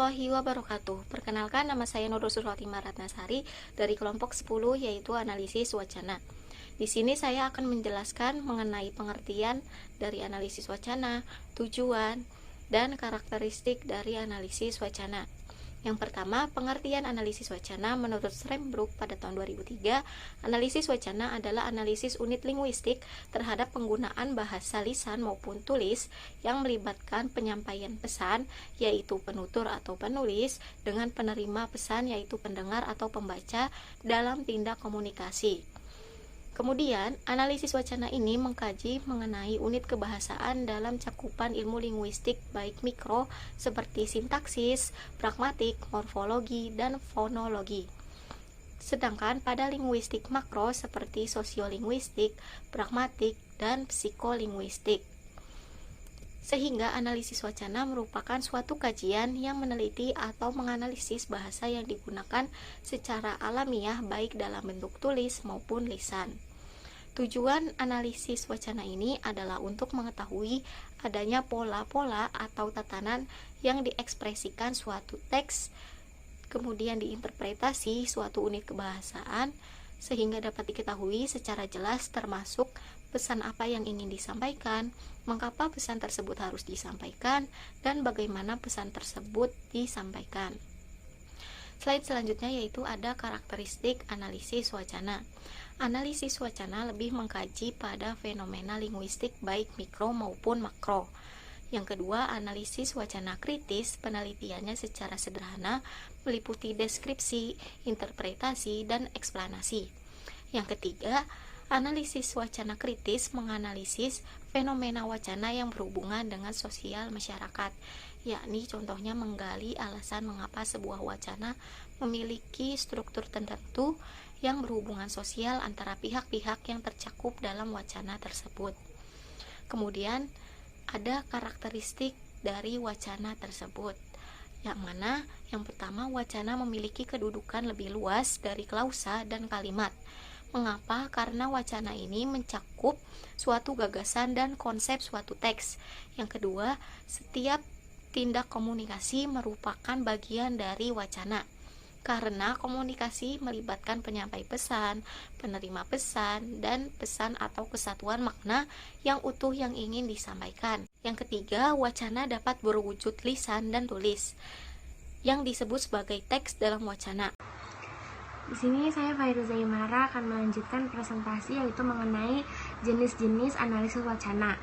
warahmatullahi wabarakatuh. Perkenalkan, nama saya Nurul Surhotimah Ratnasari dari kelompok 10, yaitu analisis wacana. Di sini saya akan menjelaskan mengenai pengertian dari analisis wacana, tujuan, dan karakteristik dari analisis wacana. Yang pertama, pengertian analisis wacana menurut Srembrook pada tahun 2003, analisis wacana adalah analisis unit linguistik terhadap penggunaan bahasa lisan maupun tulis yang melibatkan penyampaian pesan, yaitu penutur atau penulis, dengan penerima pesan, yaitu pendengar atau pembaca, dalam tindak komunikasi. Kemudian, analisis wacana ini mengkaji mengenai unit kebahasaan dalam cakupan ilmu linguistik baik mikro seperti sintaksis, pragmatik, morfologi, dan fonologi. Sedangkan pada linguistik makro seperti sosiolinguistik, pragmatik, dan psikolinguistik. Sehingga analisis wacana merupakan suatu kajian yang meneliti atau menganalisis bahasa yang digunakan secara alamiah baik dalam bentuk tulis maupun lisan. Tujuan analisis wacana ini adalah untuk mengetahui adanya pola-pola atau tatanan yang diekspresikan suatu teks, kemudian diinterpretasi suatu unit kebahasaan, sehingga dapat diketahui secara jelas termasuk pesan apa yang ingin disampaikan, mengapa pesan tersebut harus disampaikan, dan bagaimana pesan tersebut disampaikan. Slide selanjutnya yaitu ada karakteristik analisis wacana. Analisis wacana lebih mengkaji pada fenomena linguistik baik mikro maupun makro. Yang kedua, analisis wacana kritis, penelitiannya secara sederhana meliputi deskripsi, interpretasi, dan eksplanasi. Yang ketiga, analisis wacana kritis menganalisis fenomena wacana yang berhubungan dengan sosial masyarakat, yakni contohnya menggali alasan mengapa sebuah wacana memiliki struktur tertentu yang berhubungan sosial antara pihak-pihak yang tercakup dalam wacana tersebut. Kemudian ada karakteristik dari wacana tersebut, yang mana yang pertama, wacana memiliki kedudukan lebih luas dari klausa dan kalimat. Mengapa? Karena wacana ini mencakup suatu gagasan dan konsep suatu teks. Yang kedua, setiap tindak komunikasi merupakan bagian dari wacana, karena komunikasi melibatkan penyampai pesan, penerima pesan, dan pesan atau kesatuan makna yang utuh yang ingin disampaikan. Yang ketiga, wacana dapat berwujud lisan dan tulis, yang disebut sebagai teks dalam wacana. Di sini saya Fairuza Imara akan melanjutkan presentasi yaitu mengenai jenis-jenis analisis wacana.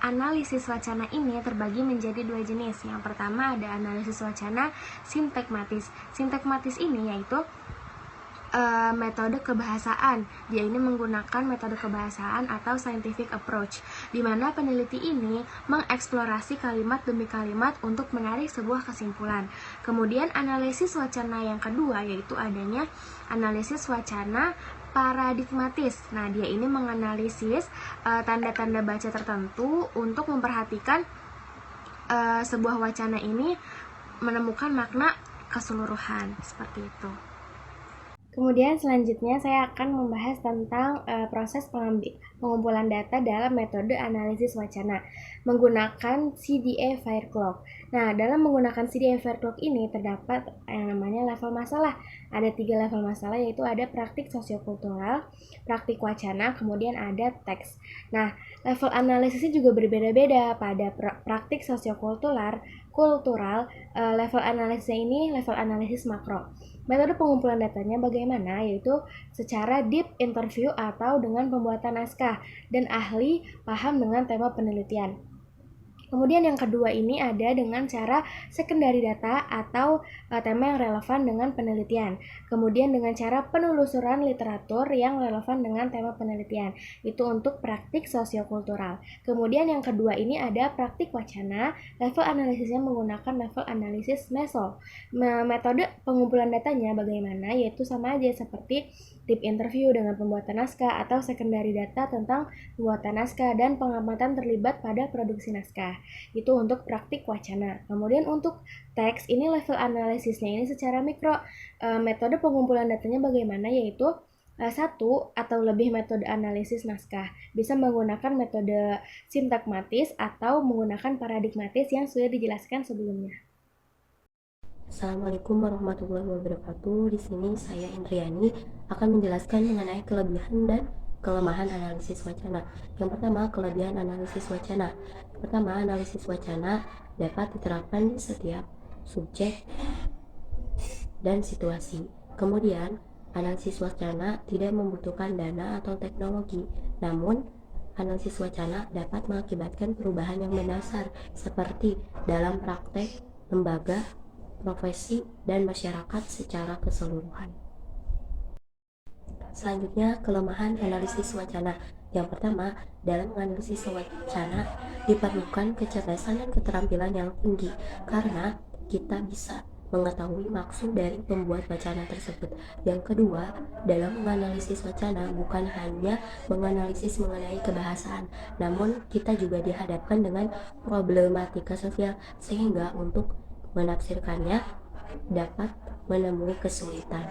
Analisis wacana ini terbagi menjadi dua jenis. Yang pertama ada analisis wacana sintakmatis. Sintakmatis ini yaitu metode kebahasaan. Dia ini menggunakan metode kebahasaan atau scientific approach, di mana peneliti ini mengeksplorasi kalimat demi kalimat untuk menarik sebuah kesimpulan. Kemudian analisis wacana yang kedua yaitu adanya analisis wacana paradigmatis. Nah, dia ini menganalisis tanda-tanda baca tertentu untuk memperhatikan sebuah wacana ini menemukan makna keseluruhan, seperti itu. Kemudian selanjutnya saya akan membahas tentang proses pengumpulan data dalam metode analisis wacana menggunakan CDA Fireclock. Nah, dalam menggunakan CDA Fireclock ini terdapat yang namanya level masalah. Ada 3 level masalah, yaitu ada praktik sosiokultural, praktik wacana, kemudian ada teks. Nah, level analisisnya juga berbeda-beda. Pada praktik sosiokultural, level analisisnya ini level analisis makro. Metode pengumpulan datanya bagaimana? Yaitu secara deep interview atau dengan pembuatan naskah dan ahli paham dengan tema penelitian. Kemudian yang kedua ini ada dengan cara secondary data atau tema yang relevan dengan penelitian. Kemudian dengan cara penelusuran literatur yang relevan dengan tema penelitian. Itu untuk praktik sosiokultural. Kemudian yang kedua ini ada praktik wacana. Level analisisnya menggunakan level analisis meso. Metode pengumpulan datanya bagaimana? Yaitu sama aja seperti deep interview dengan pembuatan naskah atau secondary data tentang pembuatan naskah dan pengamatan terlibat pada produksi naskah. Itu untuk praktik wacana. Kemudian untuk teks ini level analisisnya ini secara mikro. Metode pengumpulan datanya bagaimana? Yaitu satu atau lebih metode analisis naskah. Bisa menggunakan metode sintakmatis atau menggunakan paradigmatis yang sudah dijelaskan sebelumnya. Assalamualaikum warahmatullahi wabarakatuh. Di sini saya Indriani akan menjelaskan mengenai kelebihan dan kelemahan analisis wacana. Yang pertama, kelebihan analisis wacana. Pertama, analisis wacana dapat diterapkan di setiap subjek dan situasi. Kemudian, analisis wacana tidak membutuhkan dana atau teknologi, namun analisis wacana dapat mengakibatkan perubahan yang mendasar seperti dalam praktek, lembaga, profesi, dan masyarakat secara keseluruhan. Selanjutnya, kelemahan analisis wacana. Yang pertama, dalam menganalisis wacana diperlukan kecerdasan dan keterampilan yang tinggi karena kita bisa mengetahui maksud dari pembuat wacana tersebut. Yang kedua, dalam menganalisis wacana bukan hanya menganalisis mengenai kebahasaan, namun kita juga dihadapkan dengan problematika sosial sehingga untuk menafsirkannya dapat menemui kesulitan.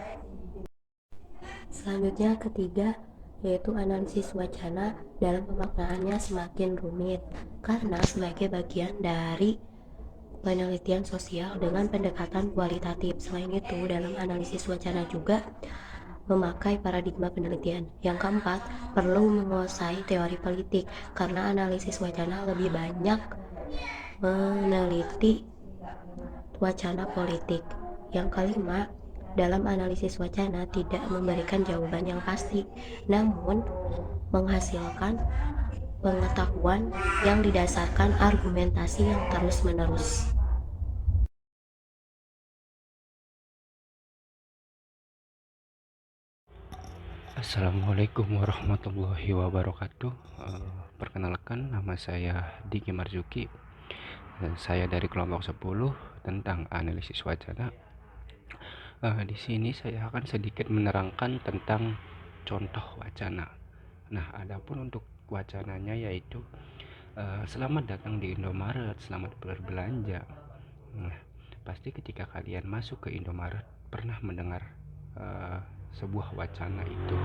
Selanjutnya ketiga, yaitu analisis wacana dalam pemaknaannya semakin rumit karena sebagai bagian dari penelitian sosial dengan pendekatan kualitatif. Selain itu, dalam analisis wacana juga memakai paradigma penelitian. Yang keempat, perlu menguasai teori politik karena analisis wacana lebih banyak meneliti wacana politik. Yang kelima, dalam analisis wacana tidak memberikan jawaban yang pasti, namun menghasilkan pengetahuan yang didasarkan argumentasi yang terus-menerus. Assalamualaikum warahmatullahi wabarakatuh. Perkenalkan, nama saya Diki Marzuki. Saya dari kelompok 10 tentang analisis wacana. Di sini saya akan sedikit menerangkan tentang contoh wacana. Nah, adapun untuk wacananya yaitu selamat datang di Indomaret, selamat berbelanja. Nah, pasti ketika kalian masuk ke Indomaret pernah mendengar sebuah wacana itu.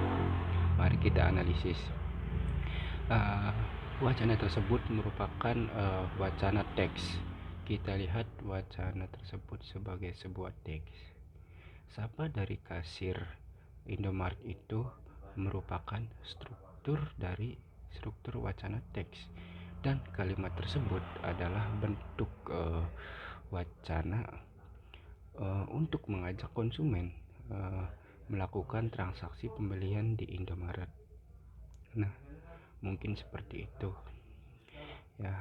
Mari kita analisis. Uh, Wacana tersebut merupakan wacana teks. Kita lihat wacana tersebut sebagai sebuah teks. Siapa dari kasir Indomaret itu merupakan struktur wacana teks, dan kalimat tersebut adalah bentuk wacana untuk mengajak konsumen melakukan transaksi pembelian di Indomaret. Nah, mungkin seperti itu ya.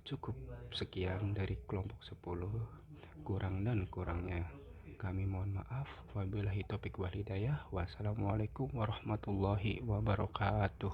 Cukup sekian dari kelompok 10. Kurang dan kurangnya kami mohon maaf. Wabillahi taufiq wal hidayah. Wassalamualaikum warahmatullahi wabarakatuh.